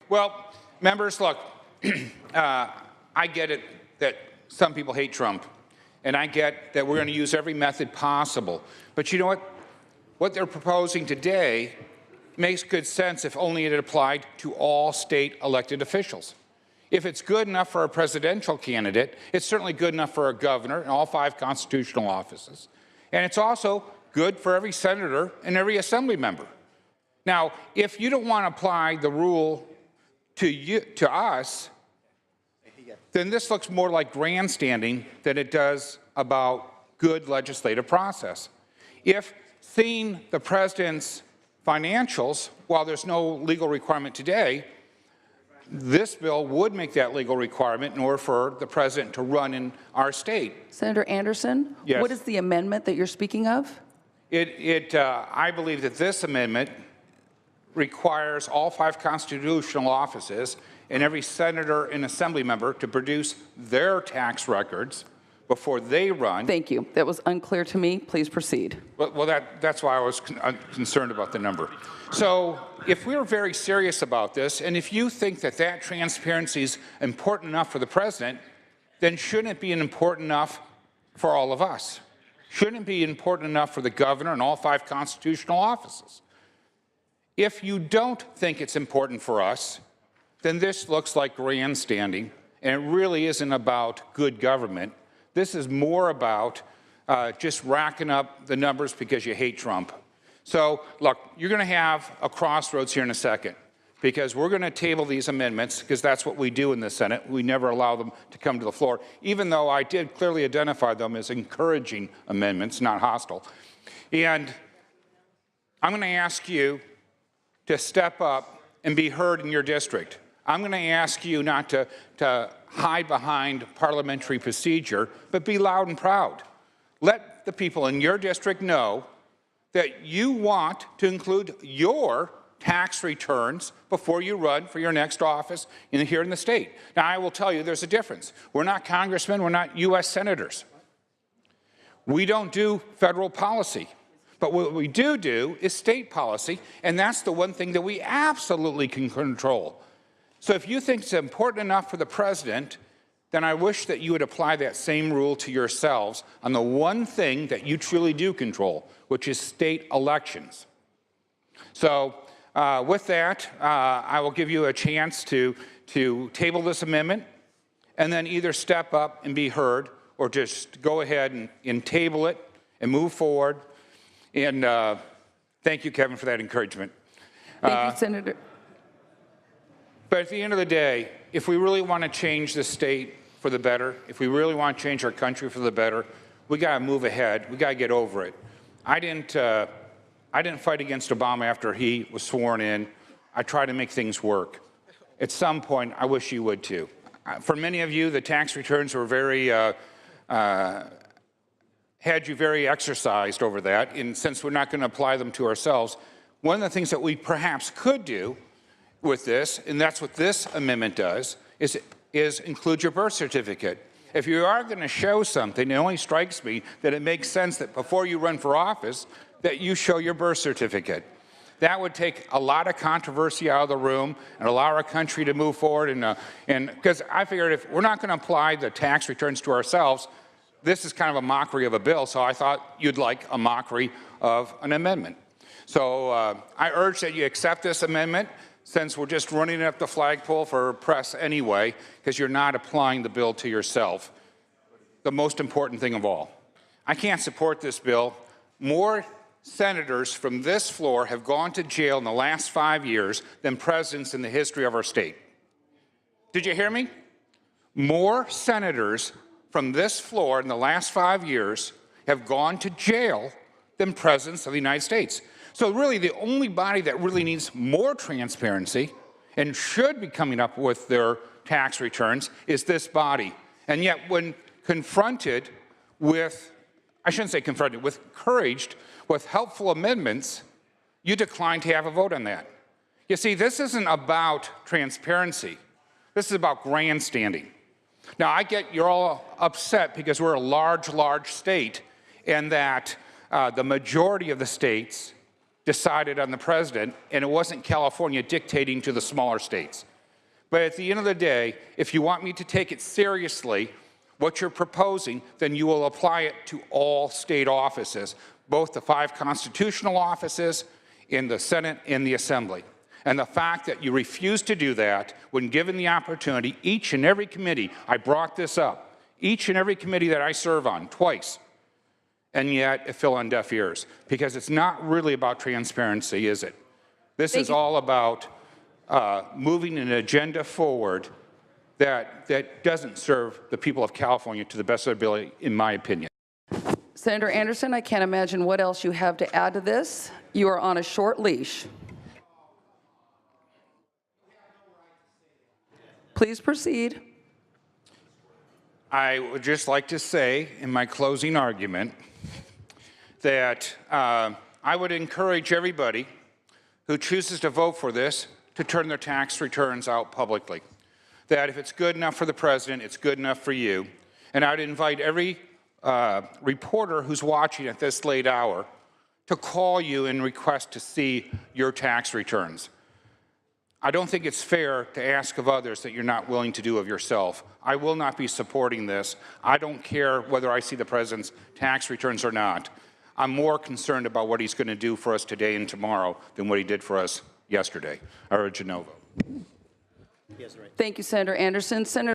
Well, members, look, I get it that some people hate Trump, and I get that we're going to use every method possible. But you know what? What they're proposing today makes good sense if only it had applied to all state elected officials. If it's good enough for a presidential candidate, it's certainly good enough for a governor in all 5 constitutional offices. And it's also good for every senator and every assembly member. Now, if you don't want to apply the rule to us, then this looks more like grandstanding than it does about good legislative process. If seeing the president's financials, while there's no legal requirement today, this bill would make that legal requirement in order for the president to run in our state. Senator Anderson, yes. What is the amendment that you're speaking of? I believe that this amendment requires all 5 constitutional offices and every senator and assembly member to produce their tax records before they run. Thank you. That was unclear to me. Please proceed. Well, that's why I was concerned about the number. So if we're very serious about this, and if you think that that transparency is important enough for the president, then shouldn't it be important enough for all of us? Shouldn't it be important enough for the governor and all 5 constitutional offices? If you don't think it's important for us, then this looks like grandstanding, and it really isn't about good government. This is more about just racking up the numbers because you hate Trump. So, look, you're going to have a crossroads here in a second, because we're going to table these amendments, because that's what we do in the Senate. We never allow them to come to the floor, even though I did clearly identify them as encouraging amendments, not hostile. And I'm going to ask you to step up and be heard in your district. I'm going to ask you not to hide behind parliamentary procedure, but be loud and proud. Let the people in your district know that you want to include your tax returns before you run for your next office here in the state. Now, I will tell you there's a difference. We're not congressmen, we're not U.S. senators. We don't do federal policy. But what we do is state policy, and that's the one thing that we absolutely can control. So if you think it's important enough for the president, then I wish that you would apply that same rule to yourselves on the one thing that you truly do control, which is state elections. So with that, I will give you a chance to table this amendment and then either step up and be heard or just go ahead and table it and move forward. And thank you, Kevin, for that encouragement. Thank you, Senator. But at the end of the day, if we really want to change the state for the better, if we really want to change our country for the better, we got to move ahead. We got to get over it. I didn't fight against Obama after he was sworn in. I tried to make things work. At some point, I wish you would too. For many of you, the tax returns were very had you very exercised over that, and since we're not going to apply them to ourselves, one of the things that we perhaps could do with this, and that's what this amendment does, is include your birth certificate. If you are going to show something, it only strikes me that it makes sense that before you run for office, that you show your birth certificate. That would take a lot of controversy out of the room and allow our country to move forward. And because I figured if we're not going to apply the tax returns to ourselves, this is kind of a mockery of a bill, so I thought you'd like a mockery of an amendment. So I urge that you accept this amendment, since we're just running up the flagpole for press anyway, because you're not applying the bill to yourself. The most important thing of all. I can't support this bill. More senators from this floor have gone to jail in the last 5 years than presidents in the history of our state. Did you hear me? More senators from this floor in the last 5 years have gone to jail than presidents of the United States. So really the only body that really needs more transparency and should be coming up with their tax returns is this body. And yet when confronted with, I shouldn't say confronted, with encouraged with helpful amendments, you decline to have a vote on that. You see, this isn't about transparency. This is about grandstanding. Now, I get you're all upset because we're a large, large state, and that the majority of the states decided on the president, and it wasn't California dictating to the smaller states. But at the end of the day, if you want me to take it seriously, what you're proposing, then you will apply it to all state offices, both the 5 constitutional offices in the Senate and the Assembly. And the fact that you refuse to do that when given the opportunity, each and every committee, I brought this up, each and every committee that I serve on, twice, and yet it fell on deaf ears, because it's not really about transparency, is it? This is all about moving an agenda forward that doesn't serve the people of California to the best of their ability, in my opinion. Senator Anderson, I can't imagine what else you have to add to this. You are on a short leash. Please proceed. I would just like to say in my closing argument that I would encourage everybody who chooses to vote for this to turn their tax returns out publicly. That if it's good enough for the president, it's good enough for you. And I'd invite every reporter who's watching at this late hour to call you and request to see your tax returns. I don't think it's fair to ask of others that you're not willing to do of yourself. I will not be supporting this. I don't care whether I see the president's tax returns or not. I'm more concerned about what he's going to do for us today and tomorrow than what he did for us yesterday. I urge a no vote. Thank you, Senator Anderson. Senator